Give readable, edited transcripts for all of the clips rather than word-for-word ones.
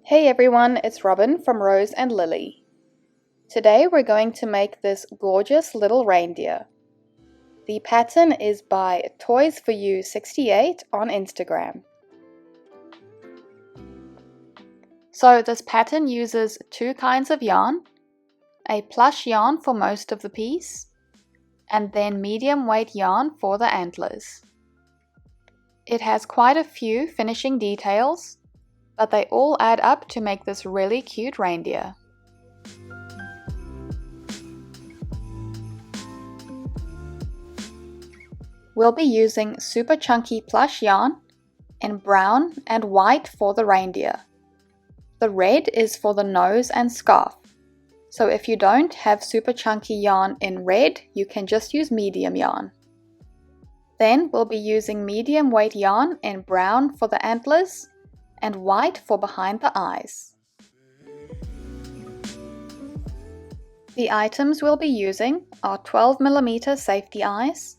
Hey everyone, it's Robin from Rose and Lily. Today we're going to make this gorgeous little reindeer. The pattern is by Toys for You 68 on Instagram. So this pattern uses two kinds of yarn, a plush yarn for most of the piece, and then medium weight yarn for the antlers. It has quite a few finishing details, but they all add up to make this really cute reindeer. We'll be using super chunky plush yarn in brown and white for the reindeer. The red is for the nose and scarf, so if you don't have super chunky yarn in red, you can just use medium yarn. Then we'll be using medium weight yarn in brown for the antlers and white for behind the eyes. The items we'll be using are 12mm safety eyes,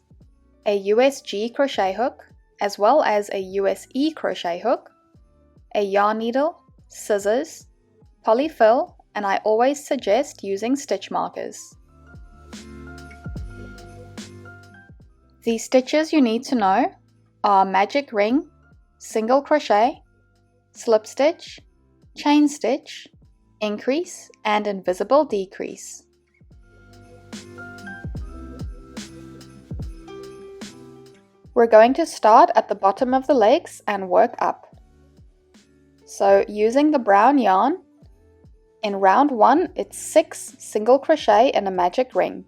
a USG crochet hook, as well as a USE crochet hook, a yarn needle, scissors, polyfill, and I always suggest using stitch markers. The stitches you need to know are magic ring, single crochet, slip stitch, chain stitch, increase, and invisible decrease. We're going to start at the bottom of the legs and work up. So using the brown yarn, in round 1 it's 6 single crochet in a magic ring.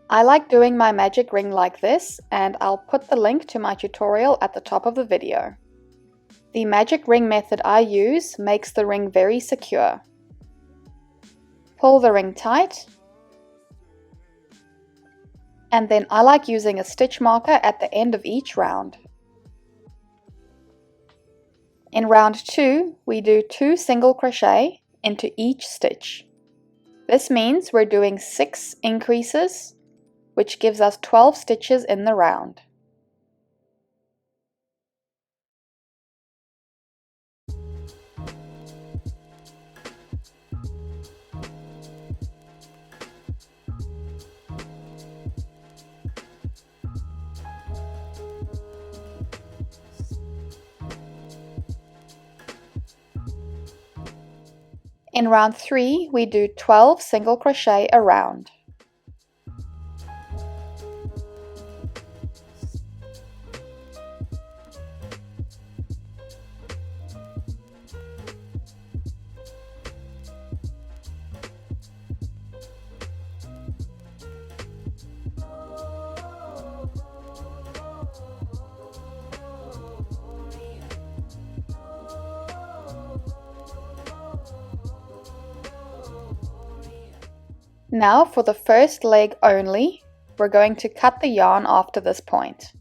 I like doing my magic ring like this, and I'll put the link to my tutorial at the top of the video. The magic ring method I use makes the ring very secure. Pull the ring tight, and then I like using a stitch marker at the end of each round. In round 2, we do 2 single crochet into each stitch. This means we're doing 6 increases, which gives us 12 stitches in the round. In round 3, we do 12 single crochet a round. Now for the first leg only, we're going to cut the yarn after this point.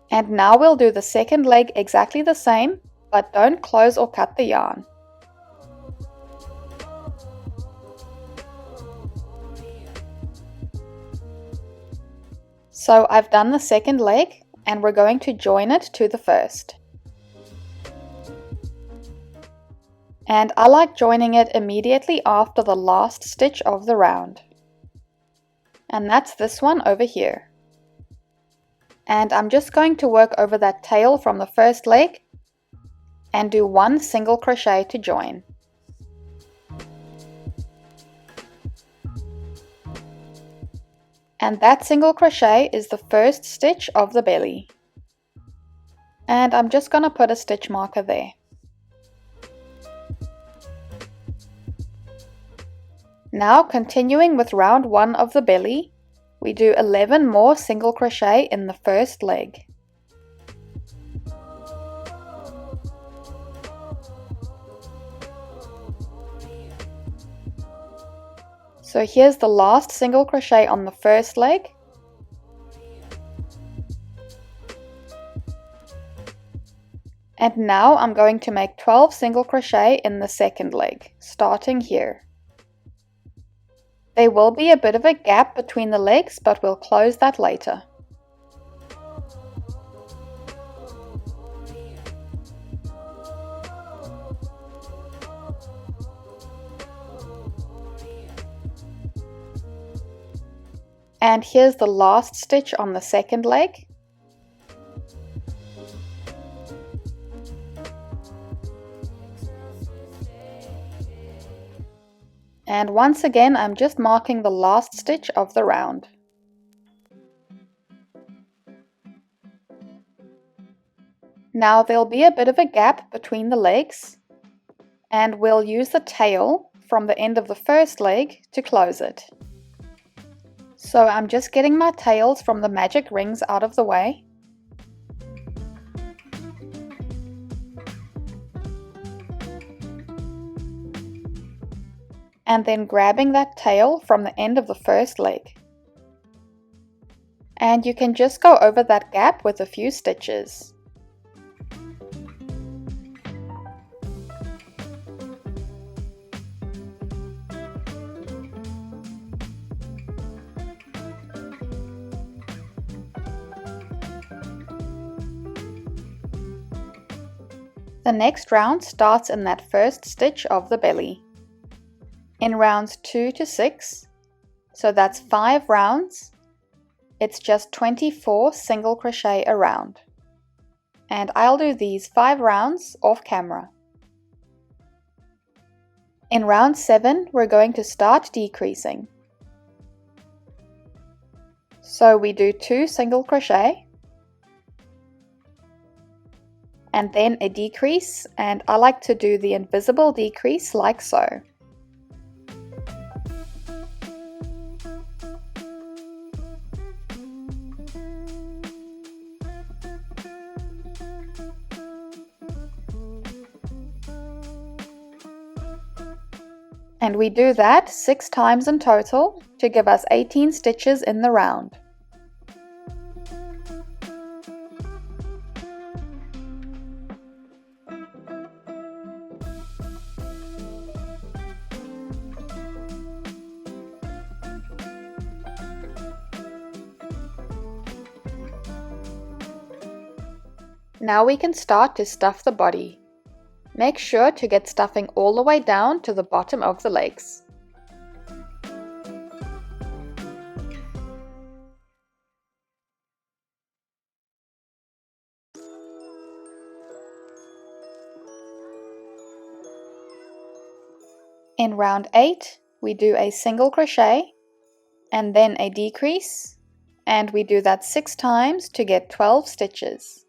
And now we'll do the second leg exactly the same, but don't close or cut the yarn. So I've done the second leg, and we're going to join it to the first. And I like joining it immediately after the last stitch of the round. And that's this one over here. And I'm just going to work over that tail from the first leg and do 1 single crochet to join. And that single crochet is the first stitch of the belly. And I'm just going to put a stitch marker there. Now continuing with round 1 of the belly, we do 11 more single crochet in the first leg. So here's the last single crochet on the first leg. And now I'm going to make 12 single crochet in the second leg, starting here. There will be a bit of a gap between the legs, but we'll close that later. And here's the last stitch on the second leg. And once again, I'm just marking the last stitch of the round. Now there'll be a bit of a gap between the legs, and we'll use the tail from the end of the first leg to close it. So I'm just getting my tails from the magic rings out of the way. And then grabbing that tail from the end of the first leg. And you can just go over that gap with a few stitches. The next round starts in that first stitch of the belly. In rounds 2 to 6, so that's 5 rounds, it's just 24 single crochet a round. And I'll do these 5 rounds off camera. In round 7, we're going to start decreasing. So we do 2 single crochet, and then a decrease, and I like to do the invisible decrease like so. And we do that 6 times in total to give us 18 stitches in the round. Now we can start to stuff the body. Make sure to get stuffing all the way down to the bottom of the legs. In round 8, we do a single crochet and then a decrease, and we do that 6 times to get 12 stitches.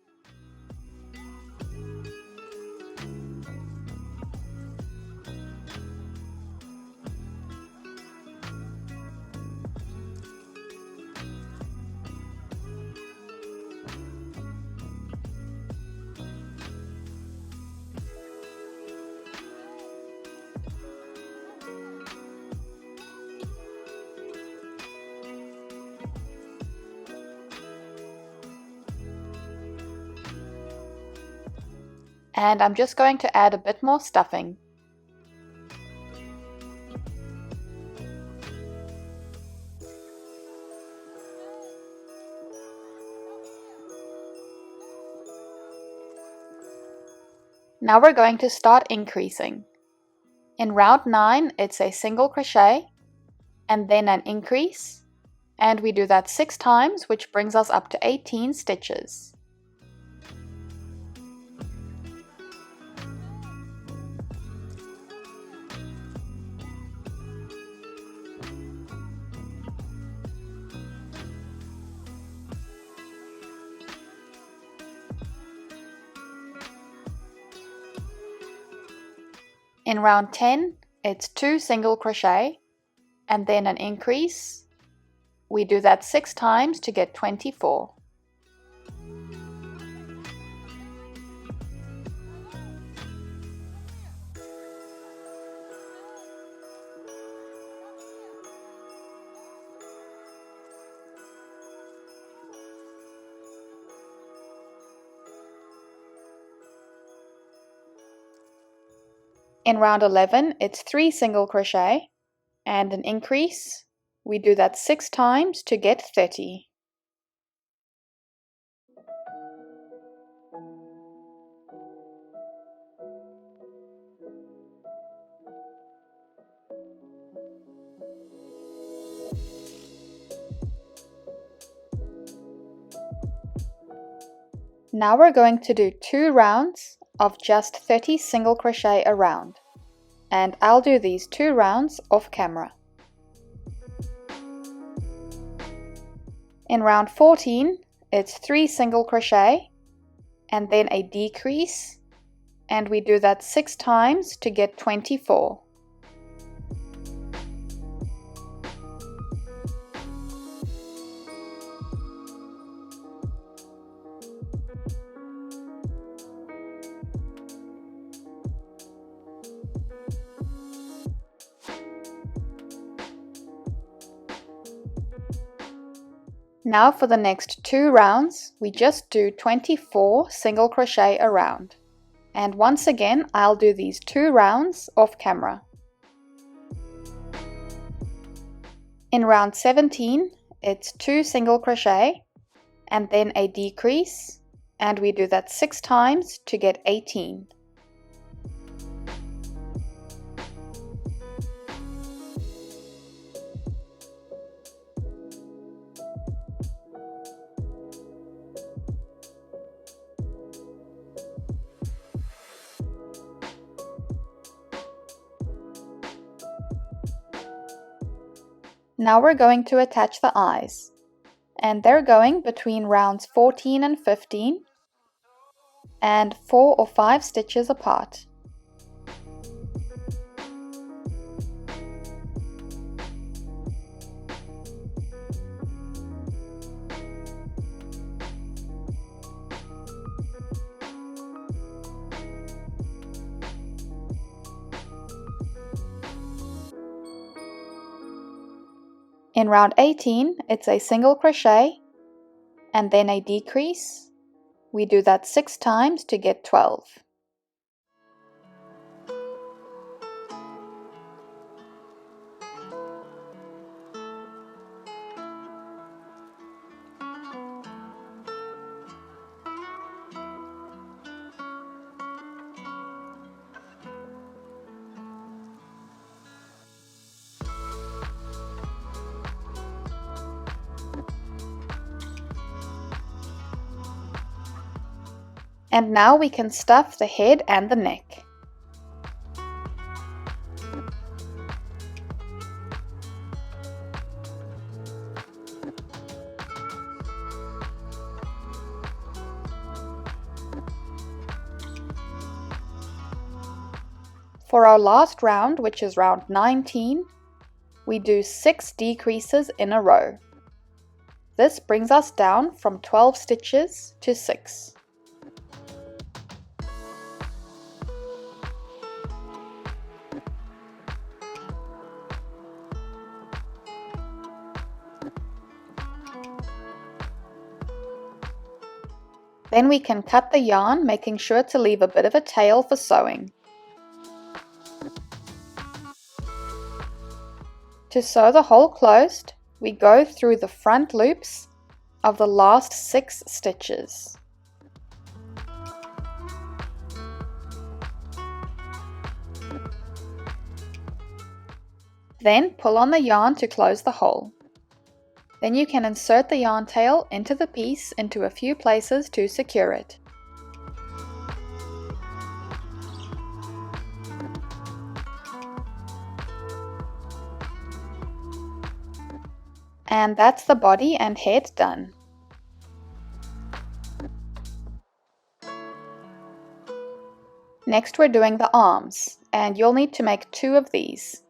And I'm just going to add a bit more stuffing. Now we're going to start increasing. In round 9, it's a single crochet and then an increase, and we do that 6 times, which brings us up to 18 stitches. In round 10, it's 2 single crochet and then an increase. We do that 6 times to get 24. In round 11, it's 3 single crochet and an increase. We do that 6 times to get 30. Now we're going to do 2 rounds of just 30 single crochet a round, and I'll do these 2 rounds off camera. In round 14, it's 3 single crochet and then a decrease, and we do that 6 times to get 24. Now for the next 2 rounds, we just do 24 single crochet a round. And once again, I'll do these 2 rounds off camera. In round 17, it's 2 single crochet and then a decrease, and we do that 6 times to get 18. Now we're going to attach the eyes, and they're going between rounds 14 and 15 and 4 or 5 stitches apart. In round 18, it's a single crochet and then a decrease. We do that 6 times to get 12. And now we can stuff the head and the neck. For our last round, which is round 19, we do 6 decreases in a row. This brings us down from 12 stitches to 6. Then we can cut the yarn, making sure to leave a bit of a tail for sewing. To sew the hole closed, we go through the front loops of the last 6 stitches. Then pull on the yarn to close the hole. Then you can insert the yarn tail into the piece into a few places to secure it. And that's the body and head done. Next we're doing the arms, and you'll need to make 2 of these.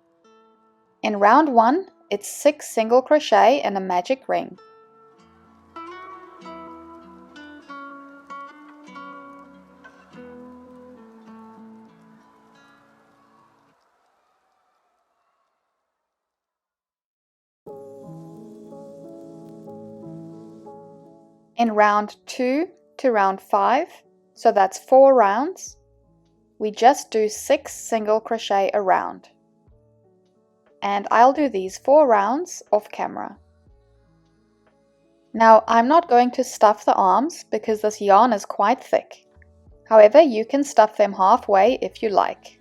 In round 1, it's 6 single crochet and a magic ring. In round 2 to round 5, so that's 4 rounds, we just do 6 single crochet a round. and I'll do these 4 rounds off camera. Now, I'm not going to stuff the arms because this yarn is quite thick. However, you can stuff them halfway if you like.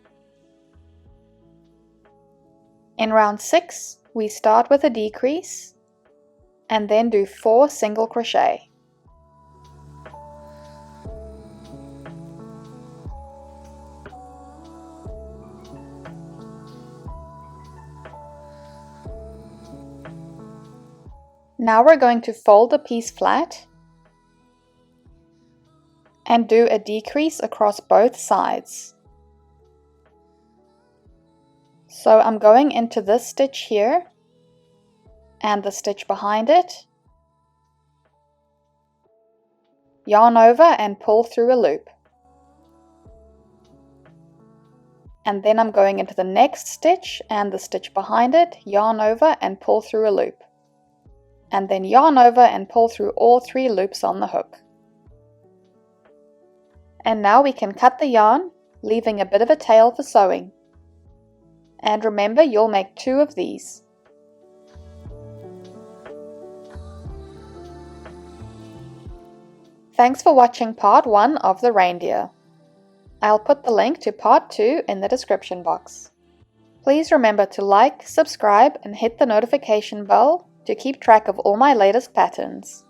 In round 6, we start with a decrease and then do 4 single crochet. Now we're going to fold the piece flat and do a decrease across both sides. So I'm going into this stitch here and the stitch behind it, yarn over and pull through a loop. And then I'm going into the next stitch and the stitch behind it, yarn over and pull through a loop. And then yarn over and pull through all 3 loops on the hook. And now we can cut the yarn, leaving a bit of a tail for sewing. And remember, you'll make 2 of these. Thanks for watching part 1 of the reindeer. I'll put the link to part 2 in the description box. Please remember to like, subscribe and hit the notification bell to keep track of all my latest patterns.